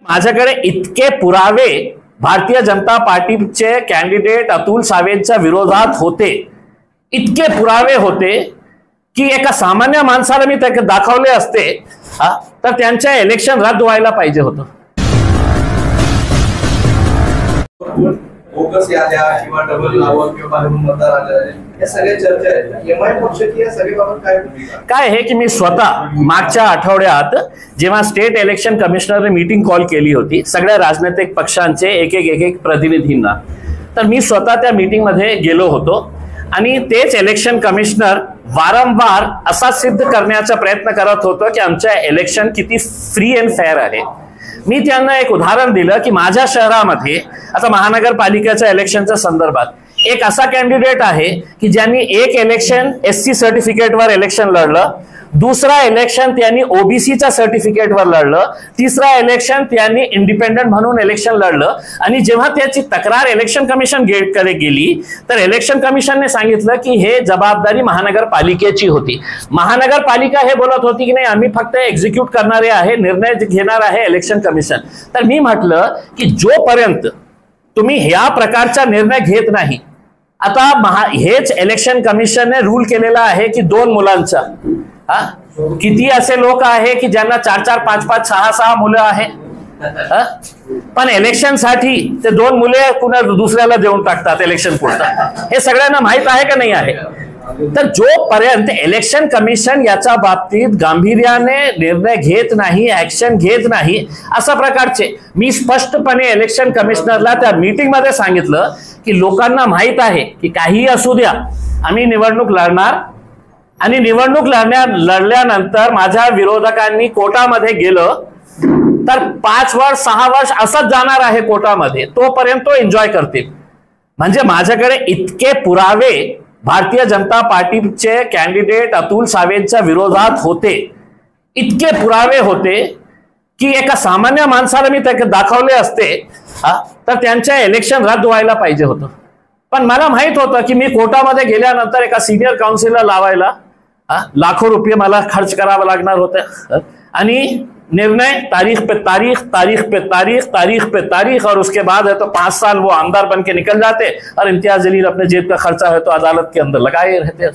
माझ्याकडे इतके पुरावे भारतीय जनता पार्टीचे कॅन्डिडेट अतुल सावेंच्या विरोधात होते, इतके पुरावे होते की एका सामान्य माणसाला मी ते दाखवले असते तर त्यांचे इलेक्शन रद्द व्हायला पाहिजे होतं. बोगस याद्या किंवा डबल नावं किंवा मतदार आले या सगळ्या चर्चा आहेत. एमआय पक्ष की या सगळ्याबाबत काय आहे की मी स्वतः मागच्या आठवड्यात जेव्हा स्टेट इलेक्शन कमिशनरने मीटिंग कॉल केली होती सगळ्या राजनैतिक पक्षांचे एक एक प्रतिनिधींना, तर मी स्वतः त्या मीटिंग मध्ये गेलो होतो आणि तेच इलेक्शन कमिशनर वारंवार असा सिद्ध करण्याचा प्रयत्न करत होतो की आमच्या इलेक्शन किती फ्री अँड फेअर आहे. मी त्यांना एक उदाहरण दिलं की माझ्या शहरामध्ये आता महानगरपालिकेच्या इलेक्शनच्या संदर्भात एक असा कॅन्डिडेट आहे की ज्यांनी एक इलेक्शन एससी सर्टिफिकेटवर इलेक्शन लढलं, दुसरा इलेक्शन त्यांनी ओबीसीच्या सर्टिफिकेटवर लढलं, तिसरा इलेक्शन त्यांनी इंडिपेंडंट म्हणून इलेक्शन लढलं. आणि जेव्हा त्याची तक्रार इलेक्शन कमिशन कडे गेली तर इलेक्शन कमिशनने सांगितलं की हे जबाबदारी महानगरपालिकेची होती. महानगरपालिका हे बोलत होती की नाही आम्ही फक्त एक्झिक्यूट करणारे आहे, निर्णय घेणार आहे इलेक्शन कमिशन. तर मी म्हटलं की जोपर्यंत तुम्ही ह्या प्रकारचा निर्णय घेत नाही, आता हेच इलेक्शन कमिशनने रूल केलेला आहे की 2 मुलांचा किती असे लोक आहे की ज्यांना 4-4, 5-5, 6-6 मुलं आहे, पण इलेक्शन साठी ते 2 मुले कुणा दुसऱ्याला देऊन टाकतात इलेक्शन पुरता. हे सगळ्यांना माहित आहे का नाही आहे. तर जोपर्यंत इलेक्शन कमिशन याच्या बाबतीत गांभीर्याने निर्णय घेत नाही, ऍक्शन घेत नाही, अशा प्रकारचे मी स्पष्टपणे इलेक्शन कमिशनरला त्या मीटिंग मध्ये सांगितलं की लोकांना माहित आहे की काही असू द्या आम्ही निवडणूक लढणार आणि निवडणूक लढल्यानंतर माझ्या विरोधकांनी कोर्टामध्ये गेलं तर 5 वर्ष 6 वर्ष असंच जाणार आहे कोर्टामध्ये, तोपर्यंत तो एन्जॉय करतील. म्हणजे माझ्याकडे इतके पुरावे भारतीय जनता पार्टीचे कॅन्डिडेट अतुल सावेंच्या विरोधात होते, इतके पुरावे होते की एका सामान्य माणसाला मी ते दाखवले असते तर त्यांचे इलेक्शन रद्द व्हायला पाहिजे होतं. पण मला माहित होतं की मी कोर्टामध्ये गेल्यानंतर एका सिनियर काउन्सिलला लावायला लाखो रुपये मला खर्च करावा लागणार होते आणि निर्णय तारीख पे तारीख, तारीख पे तारीख, तारीख पे तारीख, और उसके बाद है तो 5 साल वो आमदार बन के निकल जाते और इम्तियाज जलील अपने जेब का खर्चा है तो अदालत के अंदर लगाए रहते.